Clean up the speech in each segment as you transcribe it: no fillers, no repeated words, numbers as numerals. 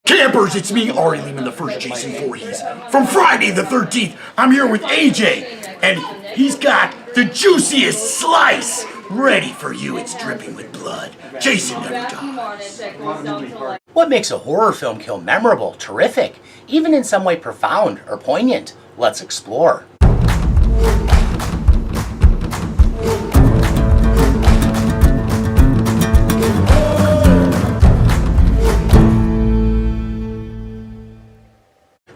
Campers, it's me, Ari Lehman, the first Jason Voorhees. From Friday the 13th, I'm here with AJ, and he's got the juiciest slice ready for you. It's dripping with blood. Jason never dies. What makes a horror film kill memorable, terrific, even in some way profound or poignant? Let's explore.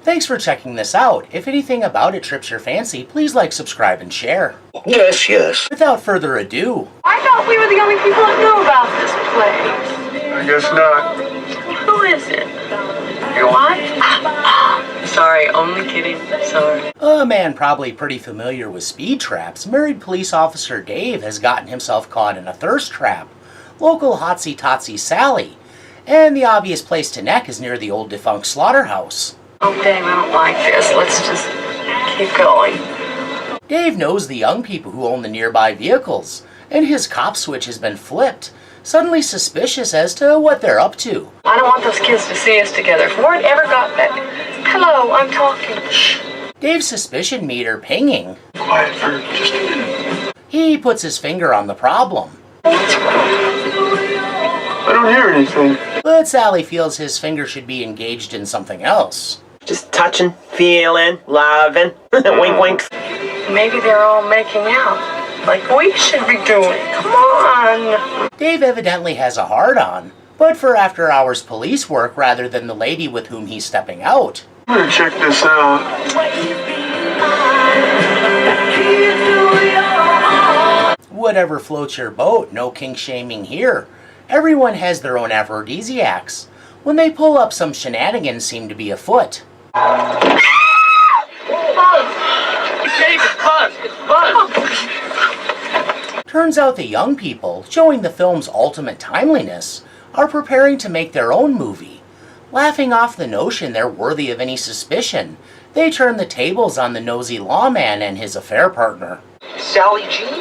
Thanks for checking this out. If anything about it trips your fancy, please like, subscribe, and share. Yes, yes. Without further ado, I thought we were the only people that knew about this place. I guess not. Who is it? Your wife? Sorry, only kidding. Sorry. a man probably pretty familiar with speed traps, married police officer Dave has gotten himself caught in a thirst trap. Local hotsy-totsy Sally. And the obvious place to neck is near the old defunct Slaughterhouse. Oh, Dave, I don't like this. Let's just keep going. Dave knows the young people who own the nearby vehicles, and his cop switch has been flipped, suddenly suspicious as to what they're up to. I don't want those kids to see us together. If word ever got back... Hello, I'm talking. Shh. Dave's suspicion meter pinging. Quiet for just a minute. He puts his finger on the problem. What's wrong? I don't hear anything. But Sally feels his finger should be engaged in something else. Just touching, feeling, loving. Wink, wink. Maybe they're all making out, like we should be doing. Come on. Dave evidently has a hard-on, but for after-hours police work rather than the lady with whom he's stepping out. I'm gonna check this out. Whatever floats your boat, no kink-shaming here. Everyone has their own aphrodisiacs. When they pull up, some shenanigans seem to be afoot. Buzz! David, Buzz! Buzz! Turns out the young people, showing the film's ultimate timeliness, are preparing to make their own movie. Laughing off the notion they're worthy of any suspicion, they turn the tables on the nosy lawman and his affair partner. Sally Jean?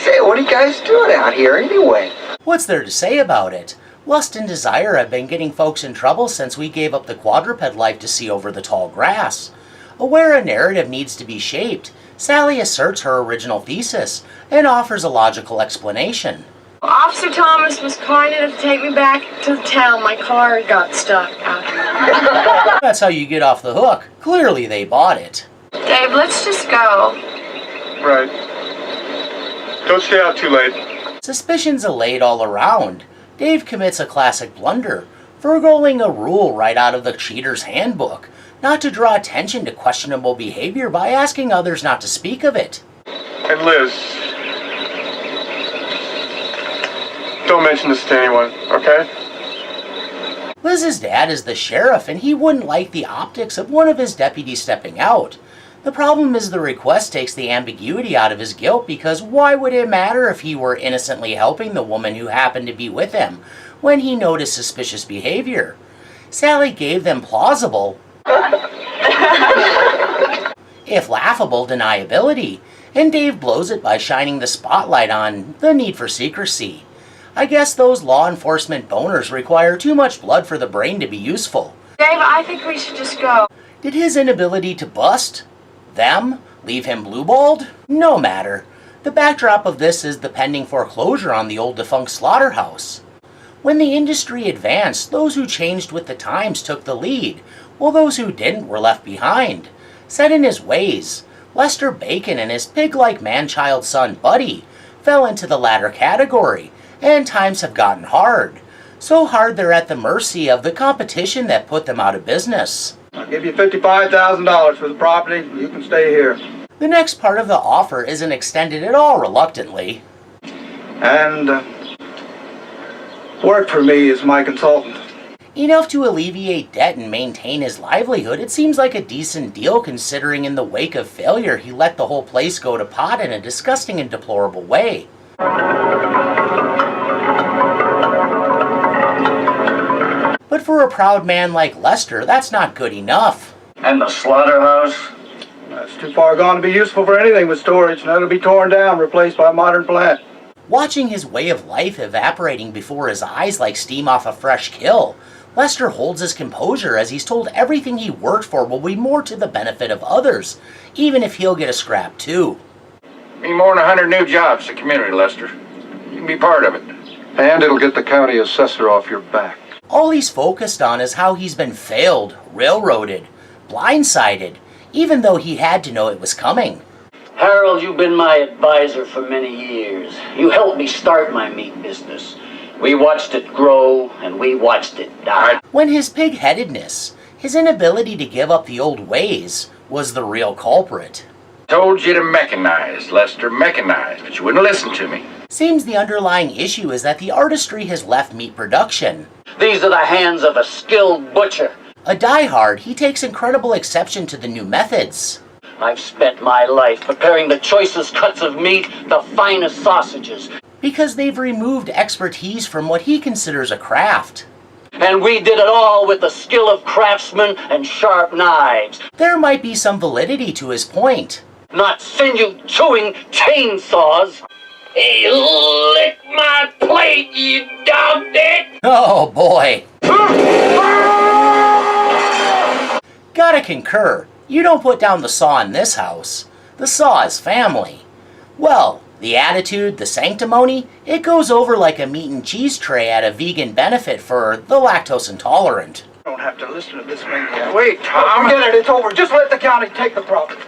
Say, what are you guys doing out here anyway? What's there to say about it? Lust and desire have been getting folks in trouble since we gave up the quadruped life to see over the tall grass. Aware a narrative needs to be shaped, Sally asserts her original thesis and offers a logical explanation. Officer Thomas was kind enough to take me back to the town. My car got stuck out here. That's how you get off the hook. Clearly they bought it. Dave, let's just go. Right. Don't stay out too late. Suspicions allayed all around. Dave commits a classic blunder, forgoing a rule right out of the cheater's handbook, not to draw attention to questionable behavior by asking others not to speak of it. And Liz, don't mention this to anyone, okay? Liz's dad is the sheriff, and he wouldn't like the optics of one of his deputies stepping out. The problem is the request takes the ambiguity out of his guilt, because why would it matter if he were innocently helping the woman who happened to be with him when he noticed suspicious behavior? Sally gave them plausible, if laughable, deniability, and Dave blows it by shining the spotlight on the need for secrecy. I guess those law enforcement boners require too much blood for the brain to be useful. Dave, I think we should just go. Did his inability to bust them leave him blue-balled? No matter. The backdrop of this is the pending foreclosure on the old defunct Slaughterhouse. When the industry advanced, those who changed with the times took the lead, while those who didn't were left behind. Set in his ways, Lester Bacon and his pig-like man-child son Buddy fell into the latter category, and times have gotten hard. So hard they're at the mercy of the competition that put them out of business. I'll give you $55,000 for the property. You can stay here. The next part of the offer isn't extended at all reluctantly. And work for me as my consultant. Enough to alleviate debt and maintain his livelihood, it seems like a decent deal considering in the wake of failure he let the whole place go to pot in a disgusting and deplorable way. But for a proud man like Lester, that's not good enough. And the slaughterhouse? That's too far gone to be useful for anything with storage. Now it'll be torn down, replaced by a modern plant. Watching his way of life evaporating before his eyes like steam off a fresh kill, Lester holds his composure as he's told everything he worked for will be more to the benefit of others, even if he'll get a scrap too. Mean more than 100 new jobs to the community, Lester. You can be part of it. And it'll get the county assessor off your back. All he's focused on is how he's been failed, railroaded, blindsided, even though he had to know it was coming. Harold, you've been my advisor for many years. You helped me start my meat business. We watched it grow, and we watched it die. When his pig-headedness, his inability to give up the old ways, was the real culprit. Told you to mechanize, Lester, mechanize, but you wouldn't listen to me. Seems the underlying issue is that the artistry has left meat production. These are the hands of a skilled butcher. A diehard, he takes incredible exception to the new methods. I've spent my life preparing the choicest cuts of meat, the finest sausages. Because they've removed expertise from what he considers a craft. And we did it all with the skill of craftsmen and sharp knives. There might be some validity to his point. Not sinew-chewing chainsaws. Hey, lick my plate, you dog dick! Oh boy. Gotta concur, you don't put down the saw in this house. The saw is family. Well, the attitude, the sanctimony, it goes over like a meat and cheese tray at a vegan benefit for the lactose intolerant. Don't have to listen to this maniac. Wait, Tom. Forget it, it's over. Just let the county take the property.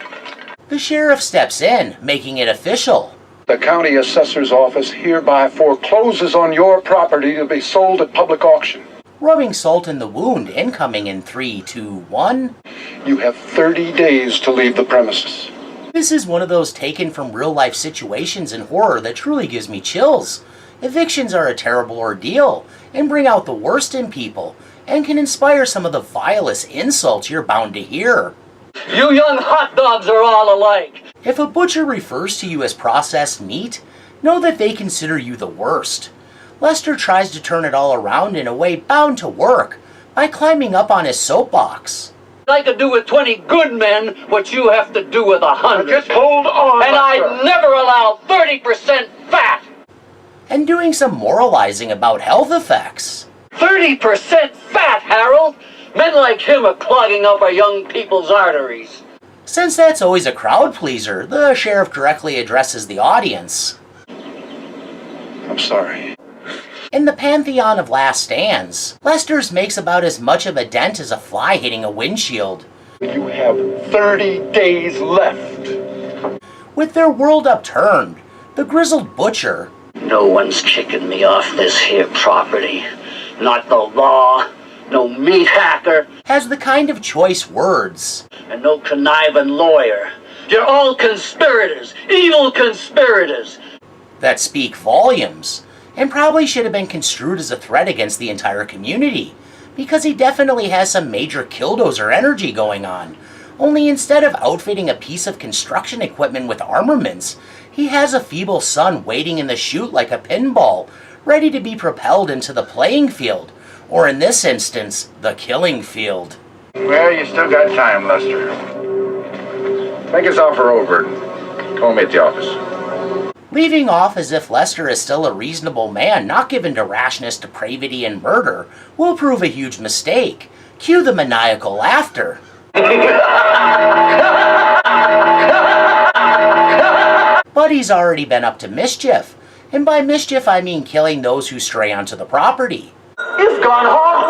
The sheriff steps in, making it official. The county assessor's office hereby forecloses on your property to be sold at public auction. Rubbing salt in the wound, incoming in 3, 2, 1. You have 30 days to leave the premises. This is one of those taken from real-life situations in horror that truly gives me chills. Evictions are a terrible ordeal, and bring out the worst in people, and can inspire some of the vilest insults you're bound to hear. You young hot dogs are all alike. If a butcher refers to you as processed meat, know that they consider you the worst. Lester tries to turn it all around in a way bound to work, by climbing up on his soapbox. I could do with 20 good men what you have to do with 100. Just hold on, And Lester. I never allow 30% fat. And doing some moralizing about health effects. 30% fat, Harold. Men like him are clogging up our young people's arteries. Since that's always a crowd pleaser, the sheriff directly addresses the audience. I'm sorry. In the pantheon of last stands, Lester's makes about as much of a dent as a fly hitting a windshield. You have 30 days left. With their world upturned, the grizzled butcher, No one's kicking me off this here property. Not the law, no meat hacker, has the kind of choice words. and no conniving lawyer. You're all conspirators, evil conspirators. That speak volumes, and probably should have been construed as a threat against the entire community, because he definitely has some major killdozer energy going on. Only instead of outfitting a piece of construction equipment with armaments, he has a feeble son waiting in the chute like a pinball, ready to be propelled into the playing field, or in this instance, the killing field. Well, you still got time, Lester. Make his offer over and call me at the office. Leaving off as if Lester is still a reasonable man, not given to rashness, depravity, and murder, will prove a huge mistake. Cue the maniacal laughter. But he's already been up to mischief, and by mischief I mean killing those who stray onto the property. You've gone hog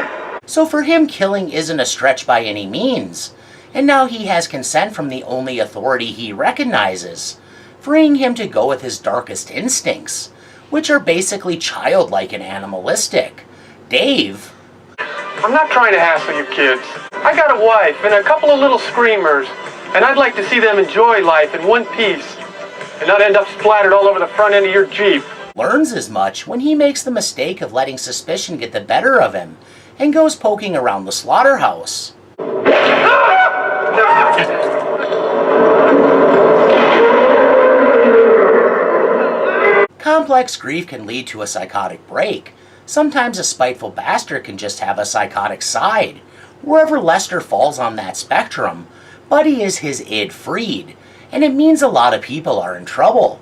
wild. So for him, killing isn't a stretch by any means, and now he has consent from the only authority he recognizes, freeing him to go with his darkest instincts, which are basically childlike and animalistic. Dave, I'm not trying to hassle you kids. I got a wife and a couple of little screamers, and I'd like to see them enjoy life in one piece and not end up splattered all over the front end of your Jeep. learns as much when he makes the mistake of letting suspicion get the better of him and goes poking around the slaughterhouse. Complex grief can lead to a psychotic break. Sometimes a spiteful bastard can just have a psychotic side. Wherever Lester falls on that spectrum, Buddy is his id freed, and it means a lot of people are in trouble.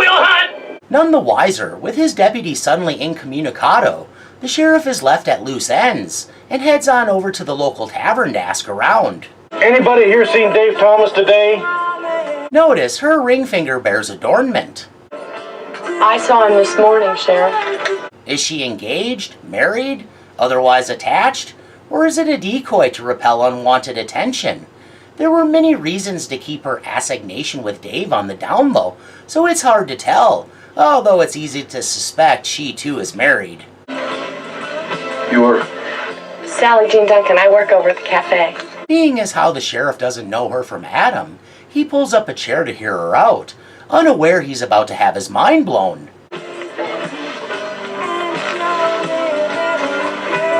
cartwheel hunt! None the wiser, with his deputy suddenly incommunicado, the sheriff is left at loose ends and heads on over to the local tavern to ask around. Anybody here seen Dave Thomas today? Notice her ring finger bears adornment. I saw him this morning, Sheriff. Is she engaged, married, otherwise attached, or is it a decoy to repel unwanted attention? There were many reasons to keep her assignation with Dave on the down low, so it's hard to tell, although it's easy to suspect she too is married. You were? Sally Jean Duncan. I work over at the cafe. Being as how the sheriff doesn't know her from Adam, he pulls up a chair to hear her out, unaware he's about to have his mind blown.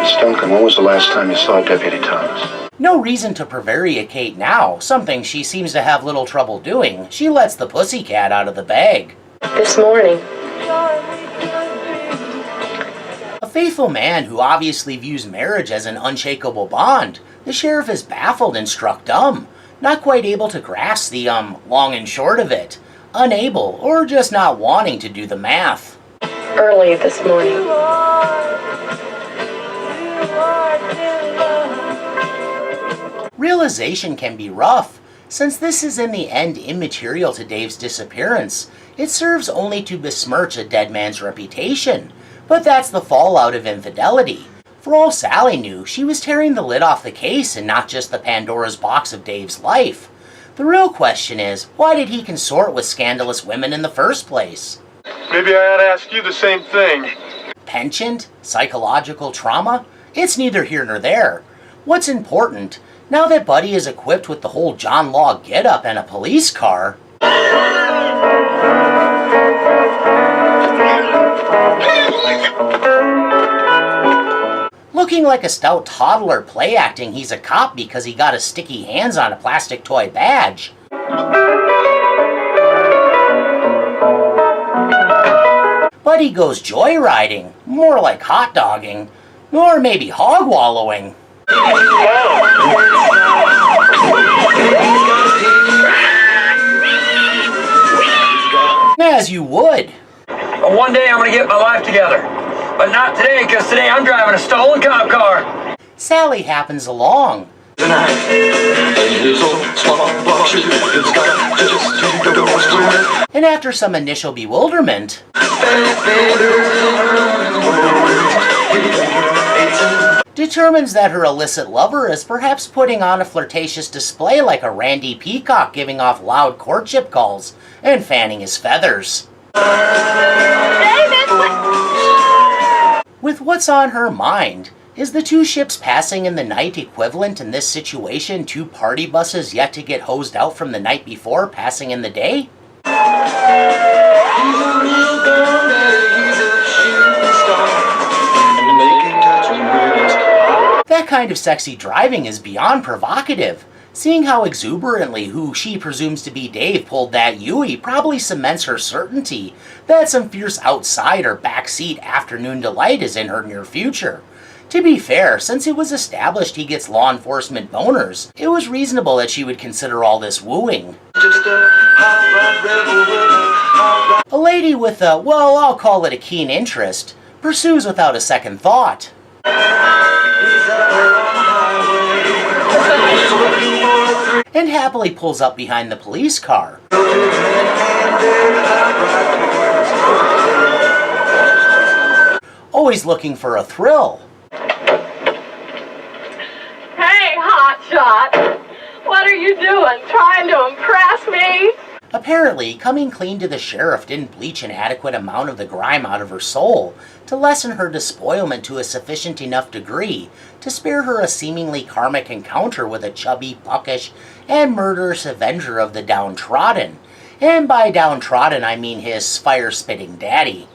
Miss Duncan, when was the last time you saw Deputy Thomas? No reason to prevaricate now, something she seems to have little trouble doing. She lets the pussycat out of the bag. This morning. A faithful man who obviously views marriage as an unshakable bond, the sheriff is baffled and struck dumb, not quite able to grasp the long and short of it, unable or just not wanting to do the math. Early this morning. Realization can be rough. Since this is in the end immaterial to Dave's disappearance, it serves only to besmirch a dead man's reputation. But that's the fallout of infidelity. For all Sally knew, she was tearing the lid off the case and not just the Pandora's box of Dave's life. The real question is, why did he consort with scandalous women in the first place? Maybe I ought to ask you the same thing. Penchant? Psychological trauma? It's neither here nor there. What's important, now that Buddy is equipped with the whole John Law getup and a police car, looking like a stout toddler play acting he's a cop because he got his sticky hands on a plastic toy badge. Buddy goes joyriding, more like hot dogging, or maybe hog wallowing. As you would. One day I'm gonna get my life together. But not today, because today I'm driving a stolen cop car. Sally happens along. And after some initial bewilderment, determines that her illicit lover is perhaps putting on a flirtatious display like a randy peacock giving off loud courtship calls and fanning his feathers. With what's on her mind, is the two ships passing in the night equivalent in this situation to party buses yet to get hosed out from the night before passing in the day? That kind of sexy driving is beyond provocative. Seeing how exuberantly who she presumes to be Dave pulled that Yui probably cements her certainty that some fierce outside or backseat afternoon delight is in her near future. To be fair, since it was established he gets law enforcement boners, it was reasonable that she would consider all this wooing. A lady with a, well, I'll call it a keen interest, pursues without a second thought. And happily pulls up behind the police car. Always looking for a thrill. Hey, hotshot! What are you doing? Trying to impress me? Apparently, coming clean to the sheriff didn't bleach an adequate amount of the grime out of her soul to lessen her despoilment to a sufficient enough degree to spare her a seemingly karmic encounter with a chubby, puckish, and murderous avenger of the downtrodden. And by downtrodden, I mean his fire-spitting daddy.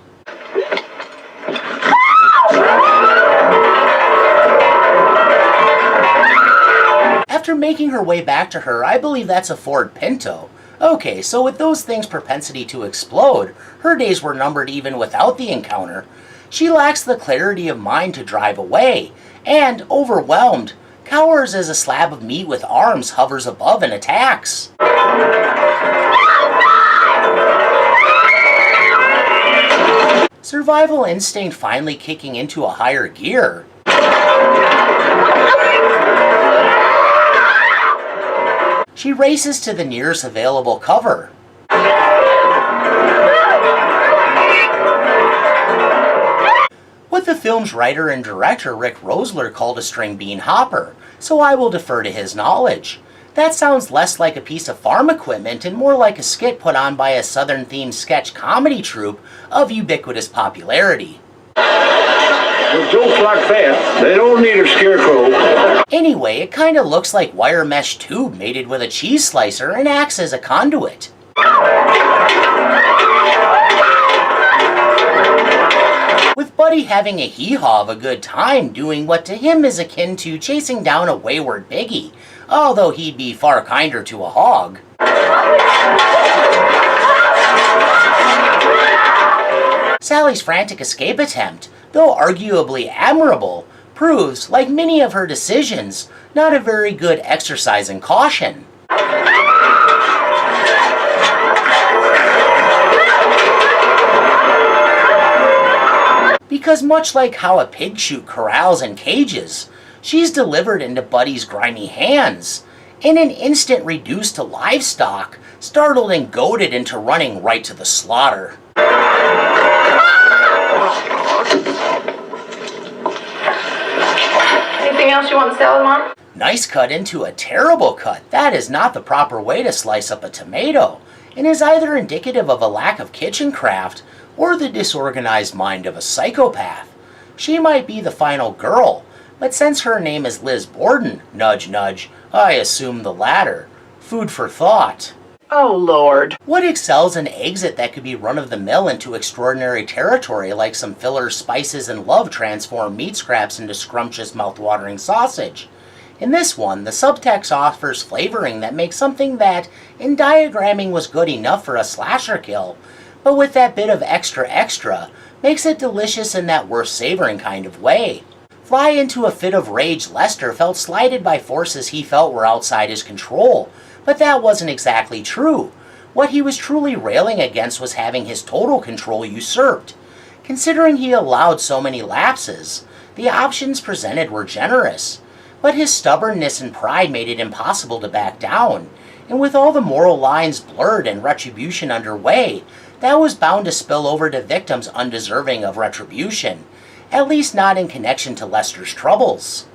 After making her way back to her, I believe that's a Ford Pinto. Okay, so with those things' propensity to explode, her days were numbered even without the encounter. She lacks the clarity of mind to drive away, and, overwhelmed, cowers as a slab of meat with arms hovers above and attacks. survival instinct finally kicking into a higher gear. She races to the nearest available cover. What the film's writer and director Rick Rosler called a string bean hopper, so I will defer to his knowledge. That sounds less like a piece of farm equipment and more like a skit put on by a Southern-themed sketch comedy troupe of ubiquitous popularity. With jokes like that, they don't need a scarecrow. Anyway, it kinda looks like wire mesh tube mated with a cheese slicer and acts as a conduit. With Buddy having a hee-haw of a good time doing what to him is akin to chasing down a wayward piggy, although he'd be far kinder to a hog. Sally's frantic escape attempt, though arguably admirable, proves, like many of her decisions, not a very good exercise in caution. Because much like how a pig chute corrals and cages, she's delivered into Buddy's grimy hands, in an instant reduced to livestock, startled and goaded into running right to the slaughter. Anything else you want to sell, Mom? Nice cut into a terrible cut. That is not the proper way to slice up a tomato, and is either indicative of a lack of kitchen craft or the disorganized mind of a psychopath. She might be the final girl, but since her name is Liz Borden, nudge nudge, I assume the latter. Food for thought. Oh, Lord. What excels an exit that could be run-of-the-mill into extraordinary territory like some fillers, spices, and love transform meat scraps into scrumptious mouth-watering sausage? In this one, the subtext offers flavoring that makes something that, in diagramming, was good enough for a slasher kill, but with that bit of extra, makes it delicious in that worth savoring kind of way. Fly into a fit of rage, Lester felt slighted by forces he felt were outside his control, but that wasn't exactly true. What he was truly railing against was having his total control usurped. Considering he allowed so many lapses, the options presented were generous. But his stubbornness and pride made it impossible to back down, and with all the moral lines blurred and retribution underway, that was bound to spill over to victims undeserving of retribution, at least not in connection to Lester's troubles.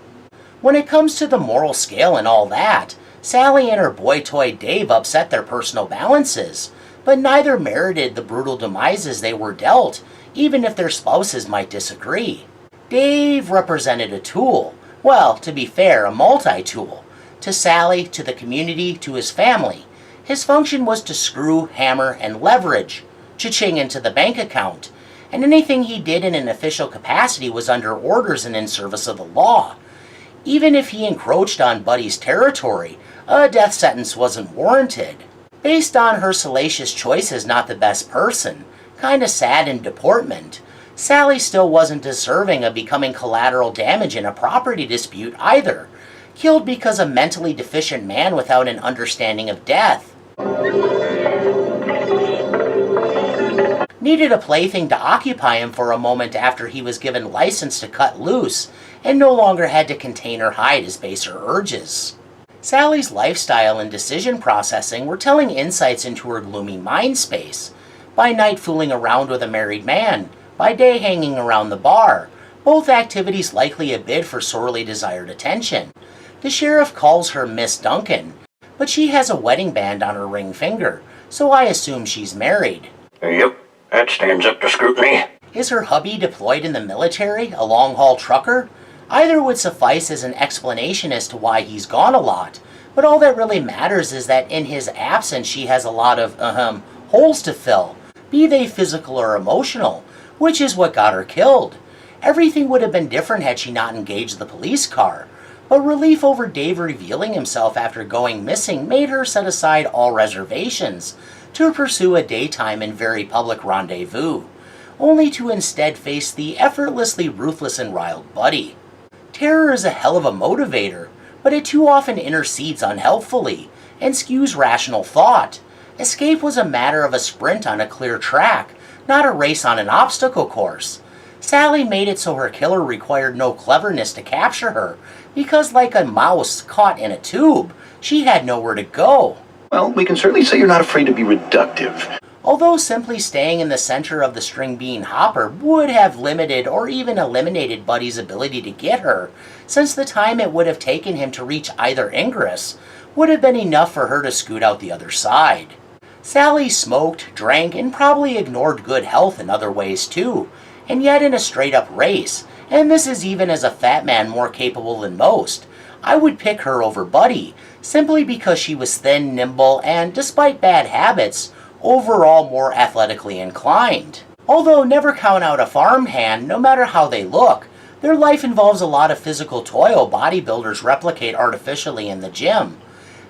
When it comes to the moral scale and all that, Sally and her boy toy Dave upset their personal balances, but neither merited the brutal demises they were dealt, even if their spouses might disagree. Dave represented a tool, well, to be fair, a multi-tool. To Sally, to the community, to his family. His function was to screw, hammer, and leverage, cha-ching into the bank account, and anything he did in an official capacity was under orders and in service of the law. Even if he encroached on Buddy's territory, a death sentence wasn't warranted. Based on her salacious choice as not the best person, kinda sad in deportment, Sally still wasn't deserving of becoming collateral damage in a property dispute either, killed because a mentally deficient man without an understanding of death needed a plaything to occupy him for a moment after he was given license to cut loose and no longer had to contain or hide his baser urges. Sally's lifestyle and decision processing were telling insights into her gloomy mind space. By night fooling around with a married man, by day hanging around the bar, both activities likely a bid for sorely desired attention. The sheriff calls her Miss Duncan, but she has a wedding band on her ring finger, so I assume she's married. Yep, that stands up to scrutiny. Is her hubby deployed in the military, a long-haul trucker? Either would suffice as an explanation as to why he's gone a lot, but all that really matters is that in his absence she has a lot of, holes to fill, be they physical or emotional, which is what got her killed. Everything would have been different had she not engaged the police car, but relief over Dave revealing himself after going missing made her set aside all reservations to pursue a daytime and very public rendezvous, only to instead face the effortlessly ruthless and riled Buddy. Terror is a hell of a motivator, but it too often intercedes unhelpfully and skews rational thought. Escape was a matter of a sprint on a clear track, not a race on an obstacle course. Sally made it so her killer required no cleverness to capture her, because like a mouse caught in a tube, she had nowhere to go. Well, we can certainly say you're not afraid to be reductive. Although simply staying in the center of the string bean hopper would have limited or even eliminated Buddy's ability to get her, since the time it would have taken him to reach either ingress would have been enough for her to scoot out the other side. Sally smoked, drank, and probably ignored good health in other ways too, and yet in a straight-up race, and this is even as a fat man more capable than most, I would pick her over Buddy, simply because she was thin, nimble, and, despite bad habits, overall more athletically inclined. Although never count out a farmhand, no matter how they look, their life involves a lot of physical toil bodybuilders replicate artificially in the gym.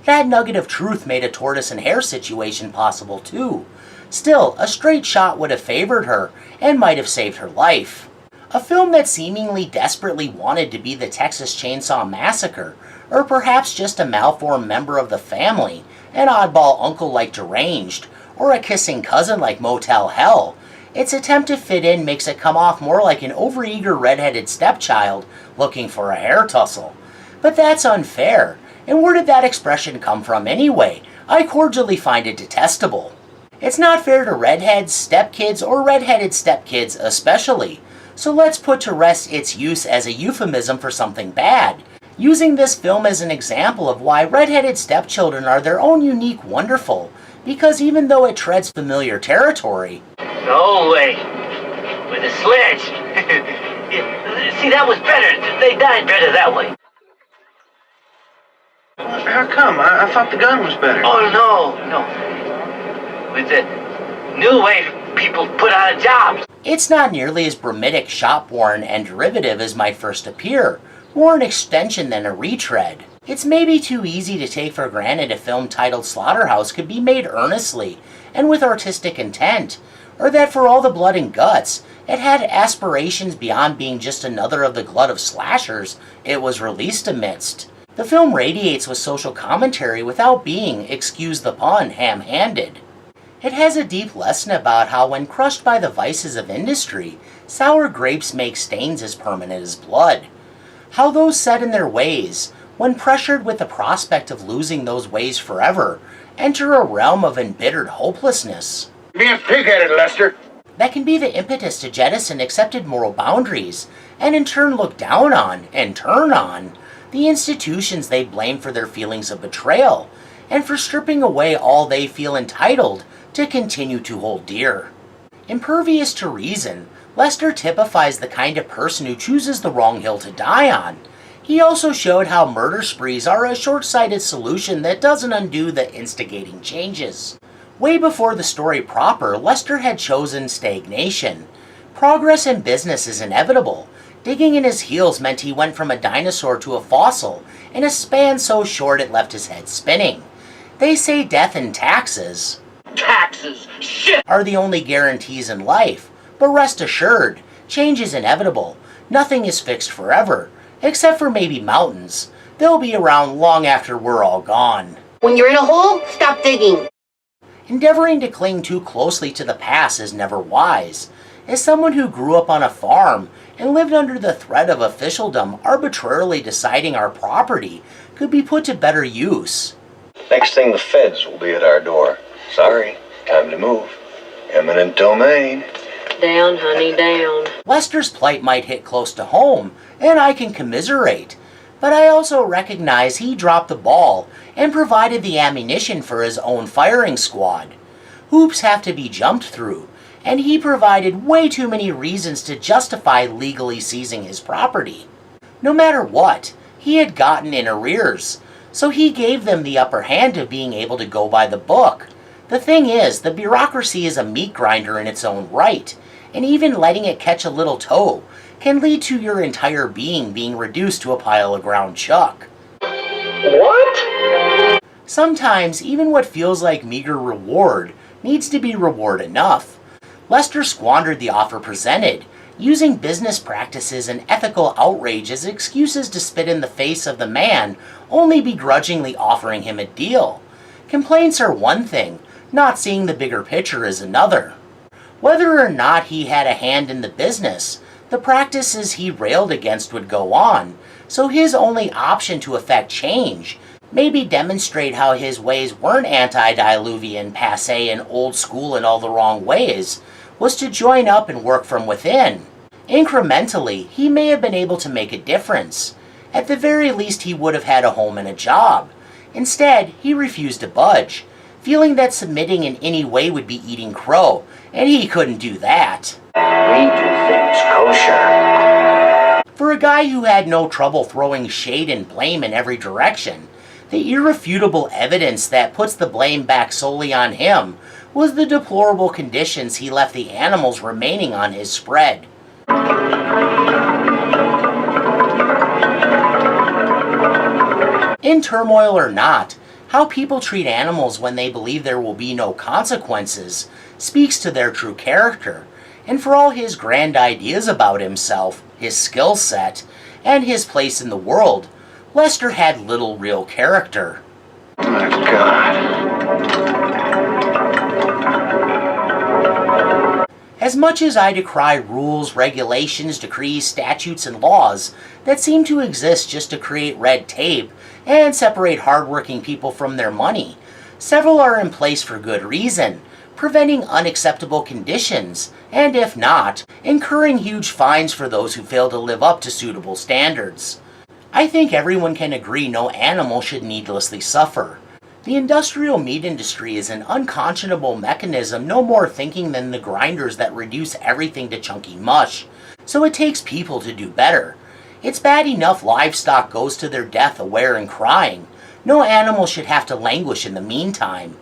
That nugget of truth made a tortoise and hare situation possible too. Still, a straight shot would have favored her, and might have saved her life. A film that seemingly desperately wanted to be the Texas Chainsaw Massacre, or perhaps just a malformed member of the family, an oddball uncle like Deranged, or a kissing cousin like Motel Hell, its attempt to fit in makes it come off more like an overeager redheaded stepchild looking for a hair tussle. But that's unfair, and where did that expression come from anyway? I cordially find it detestable. It's not fair to redheads, stepkids, or redheaded stepkids especially, so let's put to rest its use as a euphemism for something bad, using this film as an example of why redheaded stepchildren are their own unique wonderful, because even though it treads familiar territory... No way. With a sledge. See, that was better. They died better that way. How come? I thought the gun was better. Oh, no. With the new way people put out of jobs. It's not nearly as bromidic, shop-worn, and derivative as might first appear, more an extension than a retread. It's maybe too easy to take for granted a film titled Slaughterhouse could be made earnestly, and with artistic intent, or that for all the blood and guts, it had aspirations beyond being just another of the glut of slashers it was released amidst. The film radiates with social commentary without being, excuse the pun, ham-handed. It has a deep lesson about how when crushed by the vices of industry, sour grapes make stains as permanent as blood. How those set in their ways, when pressured with the prospect of losing those ways forever, enter a realm of embittered hopelessness. Being pig-headed, Lester. That can be the impetus to jettison accepted moral boundaries, and in turn look down on, and turn on, the institutions they blame for their feelings of betrayal, and for stripping away all they feel entitled to continue to hold dear. Impervious to reason, Lester typifies the kind of person who chooses the wrong hill to die on. He also showed how murder sprees are a short-sighted solution that doesn't undo the instigating changes. Way before the story proper, Lester had chosen stagnation. Progress in business is inevitable. Digging in his heels meant he went from a dinosaur to a fossil, in a span so short it left his head spinning. They say death and taxes Shit! are the only guarantees in life, but rest assured, change is inevitable. Nothing is fixed forever, except for maybe mountains. They'll be around long after we're all gone. When you're in a hole, stop digging. Endeavoring to cling too closely to the past is never wise. As someone who grew up on a farm and lived under the threat of officialdom arbitrarily deciding our property could be put to better use. Next thing, the feds will be at our door. Sorry, time to move. Eminent domain. Down, honey, down. Lester's plight might hit close to home, and I can commiserate. But I also recognize he dropped the ball and provided the ammunition for his own firing squad. Hoops have to be jumped through, and he provided way too many reasons to justify legally seizing his property. No matter what, he had gotten in arrears, so he gave them the upper hand of being able to go by the book. The thing is, the bureaucracy is a meat grinder in its own right, and even letting it catch a little toe can lead to your entire being reduced to a pile of ground chuck. What? Sometimes, even what feels like meager reward needs to be reward enough. Lester squandered the offer presented, using business practices and ethical outrage as excuses to spit in the face of the man only begrudgingly offering him a deal. Complaints are one thing, not seeing the bigger picture is another. Whether or not he had a hand in the business, the practices he railed against would go on, so his only option to effect change, maybe demonstrate how his ways weren't antediluvian, passé, and old school in all the wrong ways, was to join up and work from within. Incrementally, he may have been able to make a difference. At the very least, he would have had a home and a job. Instead, he refused to budge, feeling that submitting in any way would be eating crow, and he couldn't do that. We do things kosher. For a guy who had no trouble throwing shade and blame in every direction, the irrefutable evidence that puts the blame back solely on him was the deplorable conditions he left the animals remaining on his spread. In turmoil or not, how people treat animals when they believe there will be no consequences speaks to their true character, and for all his grand ideas about himself, his skill set, and his place in the world, Lester had little real character. My God. As much as I decry rules, regulations, decrees, statutes, and laws that seem to exist just to create red tape and separate hardworking people from their money, several are in place for good reason, preventing unacceptable conditions, and if not, incurring huge fines for those who fail to live up to suitable standards. I think everyone can agree no animal should needlessly suffer. The industrial meat industry is an unconscionable mechanism no more thinking than the grinders that reduce everything to chunky mush, so it takes people to do better. It's bad enough livestock goes to their death aware and crying. No animal should have to languish in the meantime.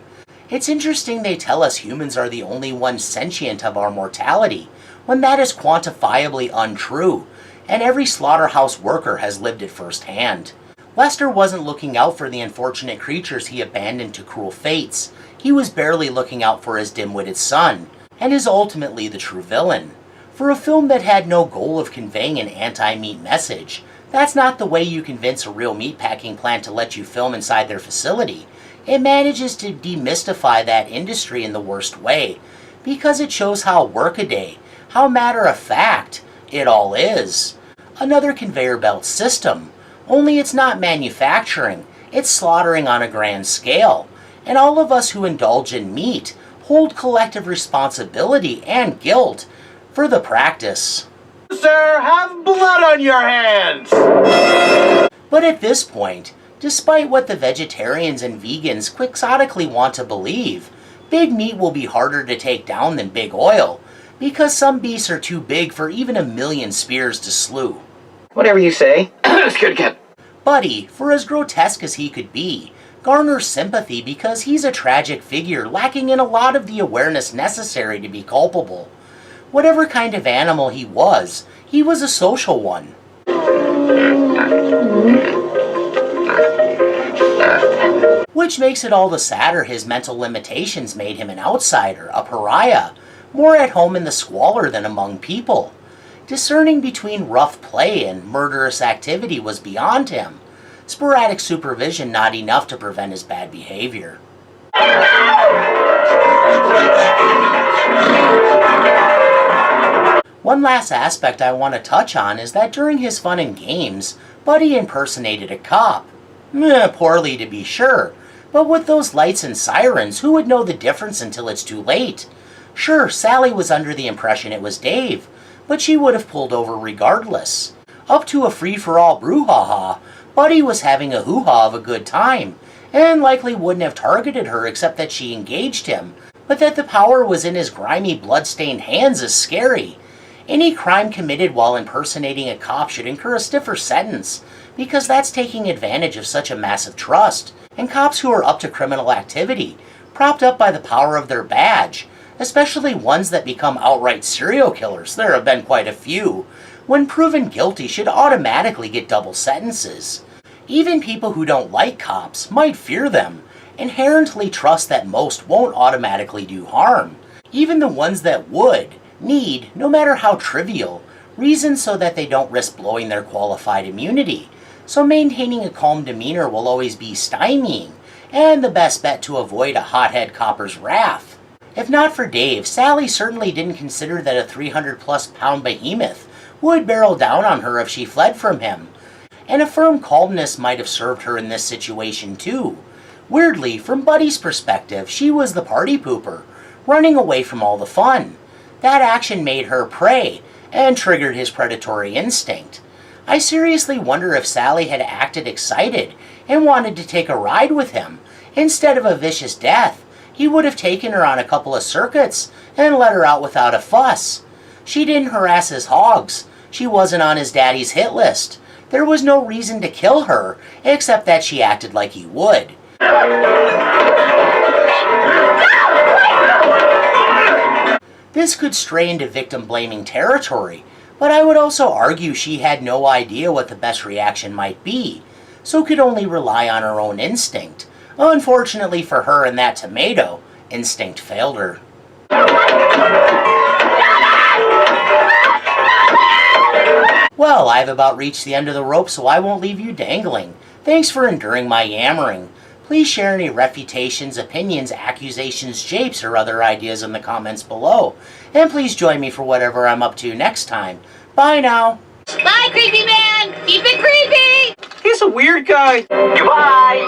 It's interesting they tell us humans are the only ones sentient of our mortality, when that is quantifiably untrue, and every slaughterhouse worker has lived it firsthand. Lester wasn't looking out for the unfortunate creatures he abandoned to cruel fates. He was barely looking out for his dim-witted son, and is ultimately the true villain. For a film that had no goal of conveying an anti-meat message, that's not the way you convince a real meatpacking plant to let you film inside their facility. It manages to demystify that industry in the worst way, because it shows how workaday, how matter-of-fact it all is. Another conveyor belt system, only it's not manufacturing, it's slaughtering on a grand scale, and all of us who indulge in meat hold collective responsibility and guilt for the practice. Sir, have blood on your hands! But at this point, despite what the vegetarians and vegans quixotically want to believe, big meat will be harder to take down than big oil, because some beasts are too big for even 1,000,000 spears to slew. Whatever you say. It's good, Cap. Buddy, for as grotesque as he could be, garners sympathy because he's a tragic figure lacking in a lot of the awareness necessary to be culpable. Whatever kind of animal he was a social one. Which makes it all the sadder his mental limitations made him an outsider, a pariah, more at home in the squalor than among people. Discerning between rough play and murderous activity was beyond him. Sporadic supervision not enough to prevent his bad behavior. One last aspect I want to touch on is that during his fun and games, Buddy impersonated a cop. Poorly to be sure, but with those lights and sirens, who would know the difference until it's too late? Sure, Sally was under the impression it was Dave, but she would have pulled over regardless. Up to a free-for-all brouhaha, Buddy was having a hoo-ha of a good time, and likely wouldn't have targeted her except that she engaged him, but that the power was in his grimy, blood-stained hands is scary. Any crime committed while impersonating a cop should incur a stiffer sentence, because that's taking advantage of such a massive trust, and cops who are up to criminal activity, propped up by the power of their badge, especially ones that become outright serial killers, there have been quite a few, when proven guilty should automatically get double sentences. Even people who don't like cops might fear them, inherently trust that most won't automatically do harm. Even the ones that would, need, no matter how trivial, reasons so that they don't risk blowing their qualified immunity, so maintaining a calm demeanor will always be stymieing, and the best bet to avoid a hothead copper's wrath. If not for Dave, Sally certainly didn't consider that a 300-plus pound behemoth would barrel down on her if she fled from him. And a firm calmness might have served her in this situation too. Weirdly, from Buddy's perspective, she was the party pooper, running away from all the fun. That action made her prey and triggered his predatory instinct. I seriously wonder if Sally had acted excited and wanted to take a ride with him. Instead of a vicious death, he would have taken her on a couple of circuits and let her out without a fuss. She didn't harass his hogs. She wasn't on his daddy's hit list. There was no reason to kill her, except that she acted like he would. This could stray into victim-blaming territory, but I would also argue she had no idea what the best reaction might be, so could only rely on her own instinct. Unfortunately for her and that tomato, instinct failed her. Well, I've about reached the end of the rope, so I won't leave you dangling. Thanks for enduring my yammering. Please share any refutations, opinions, accusations, japes, or other ideas in the comments below. And please join me for whatever I'm up to next time. Bye now. Bye, creepy man. Keep it creepy. He's a weird guy. Goodbye!